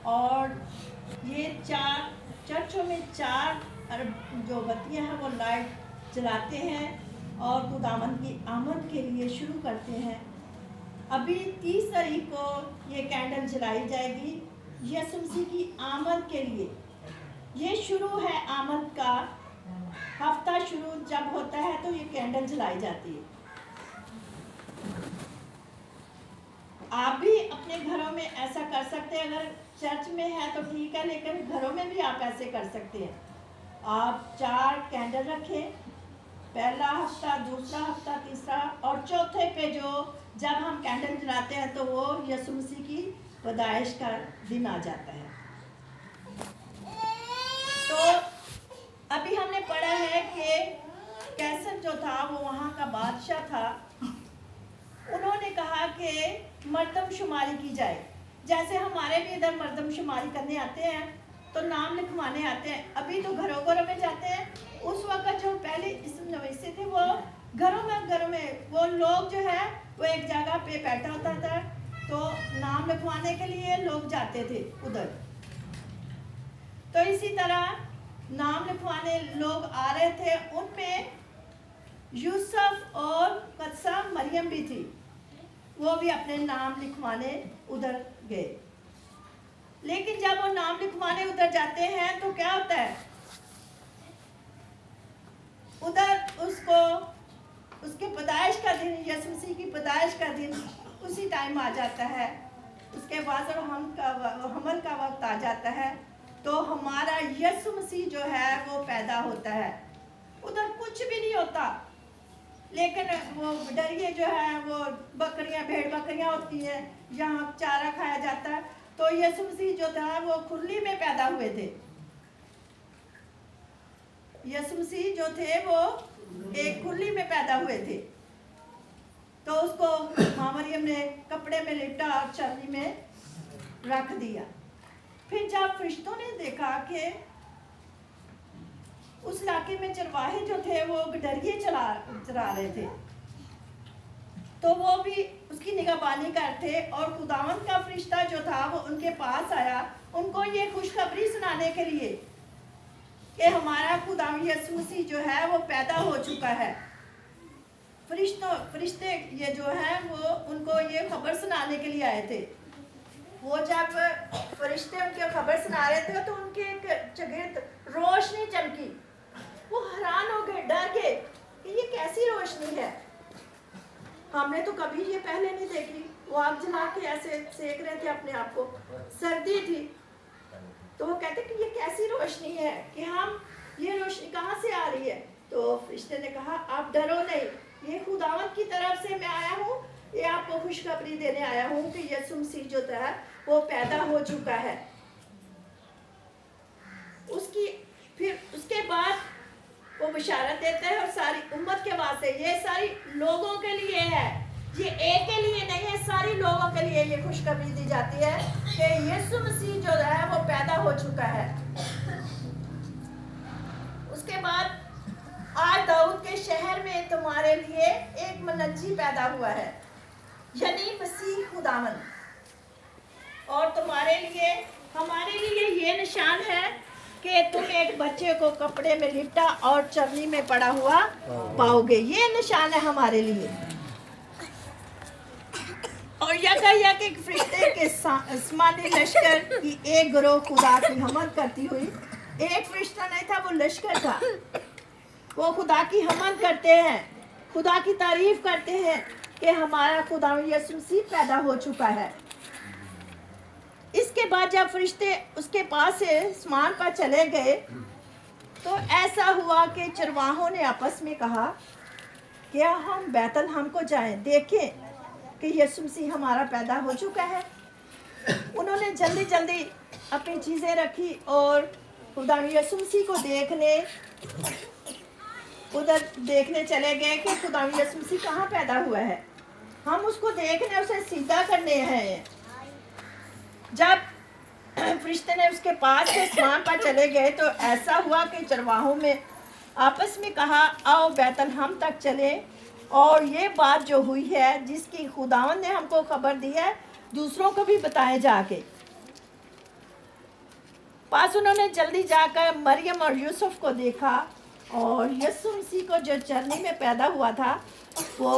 और ये 4 चर्चों में 4 अरब जो बत्तियां हैं वो लाइट जलाते हैं और खुदावंद की आमद के लिए शुरू करते हैं। अभी 30 तारीख को ये कैंडल जलाई जाएगी यीशु मसीह की आमद के लिए। ये शुरू है आमद का हफ्ता, शुरू जब होता है तो ये कैंडल जलाई जाती है। आप भी अपने घरों में ऐसा कर सकते हैं, अगर चर्च में है तो ठीक है, लेकिन घरों में भी आप ऐसे कर सकते हैं। आप 4 कैंडल रखें, पहला हफ्ता, दूसरा हफ्ता, तीसरा और चौथे पे जो जब हम कैंडल जलाते हैं तो वो यीशु मसीह की पैदाइश का दिन आ जाता है। तो अभी हमने पढ़ा है कि कैसर जो था वो वहाँ का बादशाह था। उन्होंने कहा कि मर्दमशुमारी की जाए, जैसे हमारे भी इधर मर्दमशुमारी करने आते हैं तो नाम लिखवाने आते हैं। अभी तो घरों घरों में जाते हैं, उस वक्त जो पहले इसम नवीसी थे वो घरों में वो लोग जो है वो एक जगह पे बैठा होता था, तो नाम लिखवाने के लिए लोग जाते थे उधर। तो इसी तरह नाम लिखवाने लोग आ रहे थे, उनमें यूसुफ और कत्सा मरियम भी थी, वो भी अपने नाम लिखवाने उधर गए। लेकिन जब वो नाम लिखवाने उधर जाते हैं तो क्या होता है, उधर उसको उसके पैदाइश का दिन, यीशु मसीह की पैदाइश का दिन उसी टाइम आ जाता है। उसके बाद जब हमल का वक्त आ जाता है तो हमारा यीशु मसीह जो है वो पैदा होता है। उधर कुछ भी नहीं होता, लेकिन वो डरिए जो है वो बकरियां, भेड़ बकरियां होती हैं, यहाँ चारा खाया जाता है। तो यीशु मसीह जो था वो खुली में पैदा हुए थे। यीशु मसीह जो थे वो एक खुली में पैदा हुए थे। तो उसको माँ मरियम ने कपड़े में लिपटा और चरनी में रख दिया। फिर जब फरिश्तों ने देखा कि उस इलाके में चरवाहे जो थे वो गडरिये चरा रहे थे, तो वो भी उसकी निगहबानी करते और खुदावंद का फरिश्ता जो था वो उनके पास आया, उनको ये खुशखबरी सुनाने के लिए कि हमारा खुदावंद यीशु मसीह जो है वो पैदा हो चुका है। फरिश्ते ये जो है वो उनको ये खबर सुनाने के लिए आए थे। वो जब फरिश्ते उनके खबर सुना रहे थे तो उनके एक चगिर्द रोशनी चमकी। वो हैरान हो गए, डर गए कि ये कैसी रोशनी है, हमने तो कभी ये पहले नहीं देखी। वो आग जला के ऐसे सेक रहे थे अपने आप को, सर्दी थी। तो वो कहते कि ये कैसी रोशनी है, कि हम ये रोशनी कहाँ से आ रही है। तो फरिश्ते ने कहा आप डरो नहीं, ये खुदावंद की तरफ से मैं आया हूँ, ये आपको खुशखबरी देने आया हूँ कि यीशु मसीह जो था वो पैदा हो चुका है। फिर उसके बाद वो बशारत देता है और सारी उम्मत के वास्ते, ये सारी लोगों के लिए है, ये एक के लिए नहीं है, सारी लोगों के लिए ये खुशखबरी दी जाती है कि यीशु मसीह जो है वो पैदा हो चुका है। उसके बाद आज दाऊद के शहर में तुम्हारे लिए एक मनज्जी पैदा हुआ है, यानी मसीह खुदावंद। और तुम्हारे लिए, हमारे लिए ये निशान है कि तुम एक बच्चे को कपड़े में लिपटा और चरनी में पड़ा हुआ पाओगे। ये निशान है हमारे लिए। और यका एक फरिश्ते के आसमानी लश्कर की एक गिरोह खुदा की हमद करती हुई, एक फरिश्ता नहीं था, वो लश्कर था, वो खुदा की हमद करते हैं, खुदा की तारीफ करते हैं कि हमारा खुदा यीशु मसीह पैदा हो चुका है। इसके बाद जब फरिश्ते उसके पास से आसमान पर चले गए तो ऐसा हुआ कि चरवाहों ने आपस में कहा क्या हम बैतलहम को जाएं, देखें कि यीशु मसीह हमारा पैदा हो चुका है। उन्होंने जल्दी जल्दी अपनी चीज़ें रखी और खुदा यीशु मसीह को उधर देखने चले गए कि खुदा यीशु मसीह कहाँ पैदा हुआ है, हम उसको देखने, उसे सीधा करने हैं। जब फरिश्ते ने उसके पास से आसमान पर चले गए तो ऐसा हुआ कि चरवाहों में आपस में कहा आओ बैतलहम तक चले और ये बात जो हुई है जिसकी खुदावंद ने हमको खबर दी है दूसरों को भी बताए जाके। पास उन्होंने जल्दी जाकर मरियम और यूसुफ को देखा और यीशु मसीह को जो चरनी में पैदा हुआ था वो